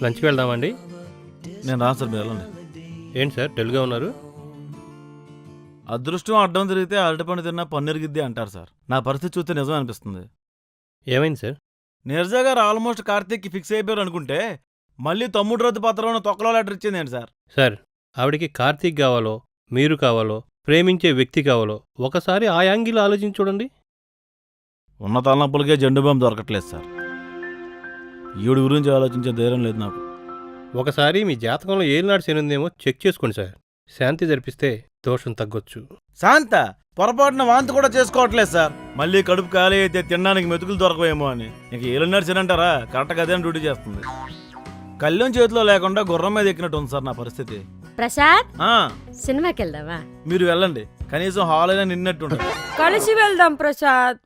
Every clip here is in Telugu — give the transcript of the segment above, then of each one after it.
లంచ్కి వెళ్దామండి. నేను రాను సార్, మీరు వెళ్ళండి. ఏంటి సార్ డల్గా ఉన్నారు? అదృష్టం అడ్డం తిరిగితే అరటిపండు తిన్నా పన్నీరుగిద్ది అంటారు సార్. నా పరిస్థితి చూస్తే నిజం అనిపిస్తుంది. ఏమైంది సార్? నీరజ గారు ఆల్మోస్ట్ కార్తీక్కి ఫిక్స్ అయిపోయారు అనుకుంటే మళ్ళీ తమ్ముడు రద్దు పత్రంలో తొక్కలో లెటర్ ఇచ్చింది ఏంటి సార్? సార్ ఆవిడికి కార్తీక్ కావాలో, మీరు కావాలో, ప్రేమించే వ్యక్తి కావాలో ఒకసారి ఆ యాంగిల్ ఆలోచించి చూడండి. ఉన్న తలనొప్పులకే జెండు బాంబు దొరకట్లేదు సార్. ఈవిడ గురించి ఆలోచించే ధైర్యం లేదు నాకు. ఒకసారి మీ జాతకంలో ఏలినాడు శని ఉందేమో చెక్ చేసుకోండి సార్. శాంతి జరిపిస్తే దోషం తగ్గొచ్చు. శాంత పొరపాటున వాంతి కూడా చేసుకోవట్లేదు సార్. మళ్ళీ కడుపు ఖాళీ అయితే తినడానికి మెతుకులు దొరకవేమో అని. ఇంక ఏలున్నాడు తినంటారా? కరెక్ట్గా అదే డ్యూటీ చేస్తుంది. కళ్ళెం చేతిలో లేకుండా గుర్రం మీద ఎక్కినట్టు ఉంది సార్ నా పరిస్థితి. ప్రసాద్, సినిమాకి వెళ్దామా? మీరు వెళ్ళండి, కనీసం హాల్ అయినా నిన్నట్టు. కలిసి వెళ్దాం ప్రసాద్.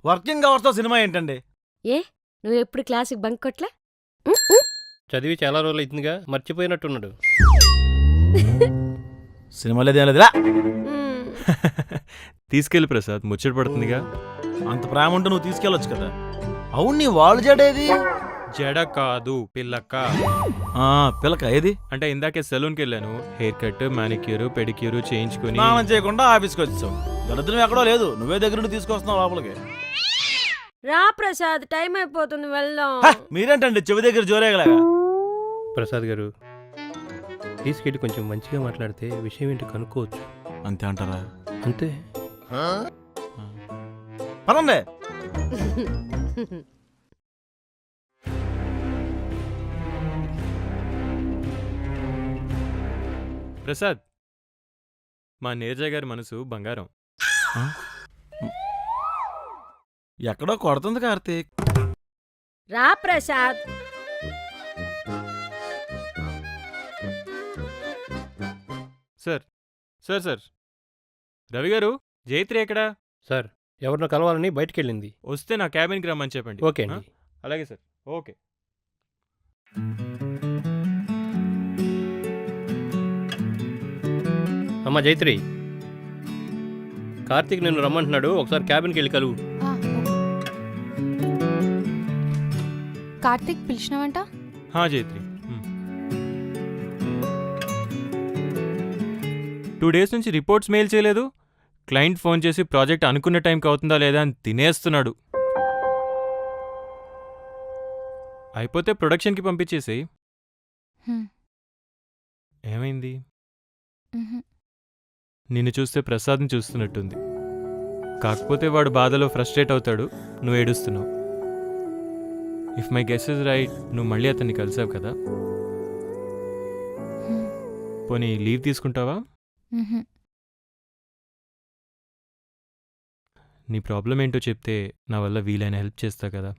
వర్కింగ్ అవర్స్తో సినిమా ఏంటండి? ఏ నువ్వు ఎప్పుడు క్లాసుకి బంక్ కొట్లా? చదివి చాలా రోజులు అవుతుందిగా, మర్చిపోయినట్టున్నాడు. సినిమా లేదేం లేదురా. తీసుకెళ్ళి ప్రసాద్, ముచ్చట పడుతుందిగా. అంత ప్రేమ ఉంటే నువ్వు తీసుకెళ్ళొచ్చు కదా. అవును, నీ వాళ్ళు జడేది? జడ కాదు, పిల్లక్క. పిల్లక ఏది? అంటే ఇందాకే సెలూన్కి వెళ్ళాను. హెయిర్ కట్, మానిక్యూర్, పెడిక్యూర్ చేయించుకుని స్నానం చేయకుండా ఆఫీస్కి వచ్చావు. దరిద్రం ఎక్కడో లేదు, నువ్వే దగ్గర నుండి తీసుకొస్తున్నావు లోపలికి. రా ప్రసాద్, టైం అయిపోతుంది, వెళ్దాం. మీరేంటండి చెవి దగ్గర జోరేగలాగా? ప్రసాద్ గారు తీసుకెళ్ళి కొంచెం మంచిగా మాట్లాడితే విషయం ఏంటి కనుక్కోవచ్చు. అంతే అంటారా? అంతే. పదండి. ప్రసాద్, మా నీరజ గారి మనసు బంగారం. ఎక్కడో కొడుతుంది కార్తీక్. రా Prasad. Sir sir sir Ravi గారు, జైత్రి ఎక్కడా? సార్ ఎవరినో కలవాలని బయటికి వెళ్ళింది. వస్తే నా క్యాబిన్కి రమ్మని చెప్పండి. ఓకే అండి. అలాగే సార్. ఓకే. అమ్మా జైత్రి, కార్తీక్ నిన్ను రమ్మంటున్నాడు, ఒకసారి క్యాబిన్కి వెళ్ళి కలువు. కార్తీక్ పిలిచినావంట? జైత్రి, 2 days నుంచి రిపోర్ట్స్ మెయిల్ చేయలేదు. క్లయింట్ ఫోన్ చేసి ప్రాజెక్ట్ అనుకున్న టైంకి అవుతుందా లేదా అని తినేస్తున్నాడు. అయిపోతే ప్రొడక్షన్కి పంపించేసి. ఏమైంది? నిన్ను చూస్తే ప్రసాద్ని చూస్తున్నట్టుంది. కాకపోతే వాడు బాధలో ఫ్రస్ట్రేట్ అవుతాడు, నువ్వు ఏడుస్తున్నావు. If my guess is right, నువ్వు మళ్ళీ అతన్ని కలిసావు కదా. పోనీ లీవ్ తీసుకుంటావా? నీ ప్రాబ్లం ఏంటో చెప్తే నా వల్ల వీలైన హెల్ప్ చేస్తా కదా.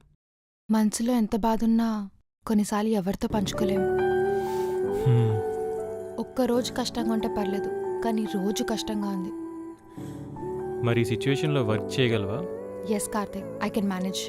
మనసులో ఎంత బాధున్నా కొన్నిసార్లు ఎవరితో పంచుకోలేము. ఒక్కరోజు కష్టంగా ఉంటే పర్లేదు, కానీ రోజు కష్టంగా ఉంది. మరి ఈ సిచ్యువేషన్లో వర్క్ చేయగలవా? Yes Karthik, I can manage.